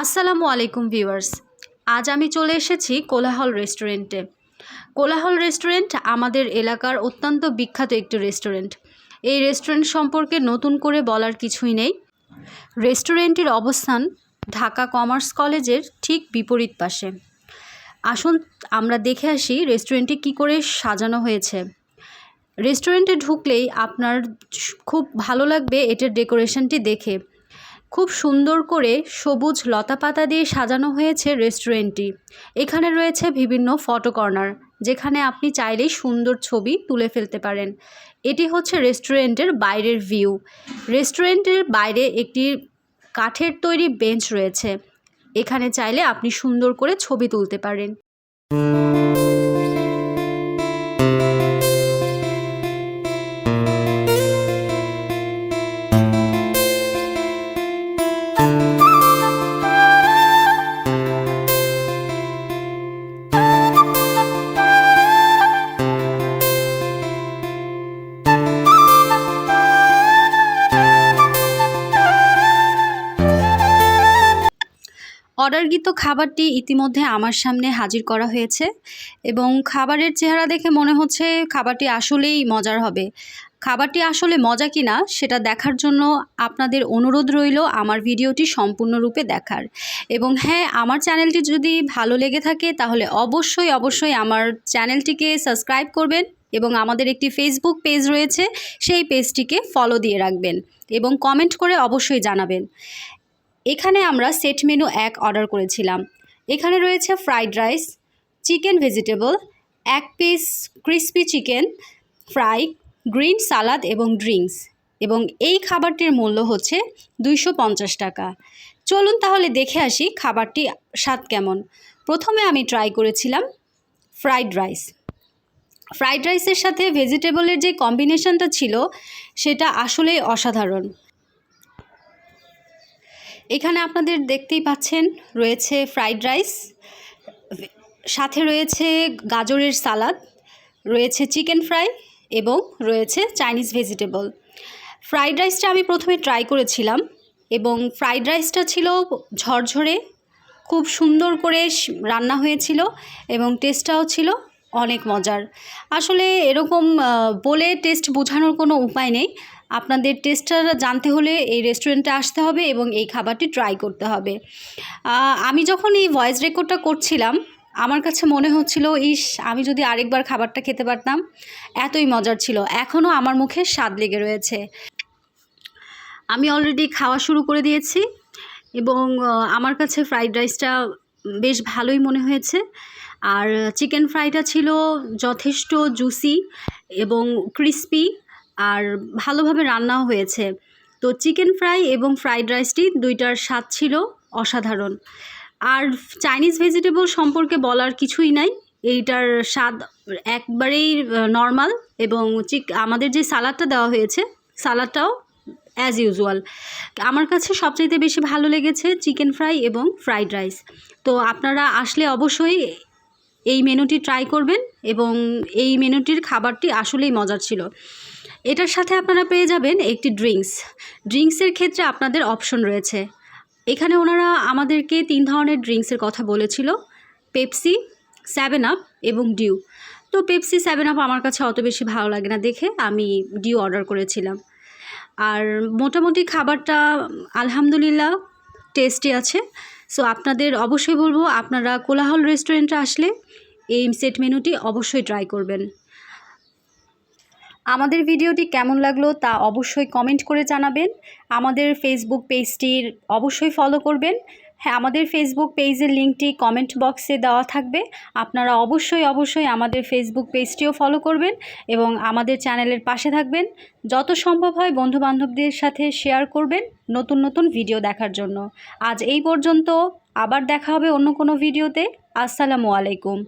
আসসালামু আলাইকুম ভিউয়ার্স। আজ আমি চলে এসেছি কোলাহল রেস্টুরেন্টে। কোলাহল রেস্টুরেন্ট আমাদের এলাকার অত্যন্ত বিখ্যাত একটি রেস্টুরেন্ট। এই রেস্টুরেন্ট সম্পর্কে নতুন করে বলার কিছুই নেই। রেস্টুরেন্টের অবস্থান ঢাকা কমার্স কলেজের ঠিক বিপরীত পাশে। আসুন আমরা দেখে আসি রেস্টুরেন্টে কী করে সাজানো হয়েছে। রেস্টুরেন্টে ঢুকলেই আপনার খুব ভালো লাগবে এটার ডেকোরেশনটি দেখে। খুব সুন্দর করে সবুজ লতাপাতা দিয়ে সাজানো হয়েছে রেস্টুরেন্টটি। এখানে রয়েছে বিভিন্ন ফটো কর্নার, যেখানে আপনি চাইলেই সুন্দর ছবি তুলে ফেলতে পারেন। এটি হচ্ছে রেস্টুরেন্টের বাইরের ভিউ। রেস্টুরেন্টের বাইরে একটি কাঠের তৈরি বেঞ্চ রয়েছে। এখানে চাইলে আপনি সুন্দর করে ছবি তুলতে পারেন। অর্ডারকৃত খাবারটি ইতিমধ্যে আমার সামনে হাজির করা হয়েছে এবং খাবারের চেহারা দেখে মনে হচ্ছে খাবারটি আসলেই মজার হবে। খাবারটি আসলে মজা কিনা সেটা দেখার জন্য আপনাদের অনুরোধ রইল আমার ভিডিওটি সম্পূর্ণরূপে দেখার। এবং হ্যাঁ, আমার চ্যানেলটি যদি ভালো লেগে থাকে তাহলে অবশ্যই আমার চ্যানেলটিকে সাবস্ক্রাইব করবেন এবং আমাদের একটি ফেসবুক পেজ রয়েছে, সেই পেজটিকে ফলো দিয়ে রাখবেন এবং কমেন্ট করে অবশ্যই জানাবেন। এখানে আমরা সেট মেনু 1 অর্ডার করেছিলাম। এখানে রয়েছে fried rice, chicken vegetable, 1 piece crispy chicken fry, green সালাদ এবং ড্রিঙ্কস। এবং এই খাবারটির মূল্য হচ্ছে 250 টাকা। চলুন তাহলে দেখে আসি খাবারটি স্বাদ কেমন। প্রথমে আমি ট্রাই করেছিলাম ফ্রাইড রাইস। ফ্রাইড রাইসের সাথে ভেজিটেবলের যে কম্বিনেশনটা ছিল সেটা আসলেই অসাধারণ। এখানে আপনাদের দেখতেই পাচ্ছেন রয়েছে ফ্রাইড রাইস, সাথে রয়েছে গাজরের সালাদ, রয়েছে চিকেন ফ্রাই এবং রয়েছে চাইনিজ ভেজিটেবল। ফ্রাইড রাইসটা আমি প্রথমে ট্রাই করেছিলাম এবং ফ্রাইড রাইসটা ছিল ঝরঝরে, খুব সুন্দর করে রান্না হয়েছিল এবং টেস্টটাও ছিল অনেক মজার। আসলে এরকম বলে টেস্ট বোঝানোর কোনো উপায় নেই। আপনাদের টেস্টটা জানতে হলে এই রেস্টুরেন্টে আসতে হবে এবং এই খাবারটি ট্রাই করতে হবে। আমি যখন এই ভয়েস রেকর্ডটা করছিলাম আমার কাছে মনে হচ্ছিল, ইস, আমি যদি আরেকবার খাবারটা খেতে পারতাম, এতই মজার ছিল। এখনও আমার মুখে স্বাদ লেগে রয়েছে। আমি অলরেডি খাওয়া শুরু করে দিয়েছি এবং আমার কাছে ফ্রাইড রাইসটা বেশ ভালোই মনে হয়েছে। আর চিকেন ফ্রাইটা ছিল যথেষ্ট জুসি এবং ক্রিস্পি আর ভালোভাবে রান্নাও হয়েছে। তো চিকেন ফ্রাই এবং ফ্রাইড রাইসটি দুইটার স্বাদ ছিল অসাধারণ। আর চাইনিজ ভেজিটেবল সম্পর্কে বলার কিছুই নাই, এইটার স্বাদ একবারেই নর্মাল। এবং আমাদের যে সালাডটা দেওয়া হয়েছে, সালাডটাও অ্যাজ ইউজুয়াল। আমার কাছে সবচাইতে বেশি ভালো লেগেছে চিকেন ফ্রাই এবং ফ্রাইড রাইস। তো আপনারা আসলে অবশ্যই এই মেনুটি ট্রাই করবেন এবং এই মেনুটির খাবারটি আসলেই মজার ছিল। এটার সাথে আপনারা পেয়ে যাবেন একটি ড্রিঙ্কসের ক্ষেত্রে আপনাদের অপশন রয়েছে। এখানে ওনারা আমাদেরকে 3 ধরনের ড্রিঙ্কসের কথা বলেছিল, পেপসি, 7 আপ এবং ডিউ। তো পেপসি 7 আপ আমার কাছে অত বেশি ভালো লাগে না দেখে আমি ডিউ অর্ডার করেছিলাম। আর মোটামুটি খাবারটা আলহামদুলিল্লাহ টেস্টি আছে। সো আপনাদের অবশ্যই বলবো আপনারা কোলাহল রেস্টুরেন্টে আসলে এই সেট মেনুটি অবশ্যই ট্রাই করবেন। আমাদের ভিডিওটি কেমন লাগলো তা অবশ্যই কমেন্ট করে জানাবেন। আমাদের ফেসবুক পেজটির অবশ্যই ফলো করবেন। হ্যাঁ, আমাদের ফেসবুক পেজের লিঙ্কটি কমেন্ট বক্সে দেওয়া থাকবে। আপনারা অবশ্যই আমাদের ফেসবুক পেজটিও ফলো করবেন এবং আমাদের চ্যানেলের পাশে থাকবেন। যত সম্ভব হয় বন্ধুবান্ধবদের সাথে শেয়ার করবেন নতুন ভিডিও দেখার জন্য। আজ এই পর্যন্ত, আবার দেখা হবে অন্য কোনো ভিডিওতে। আসসালামু আলাইকুম।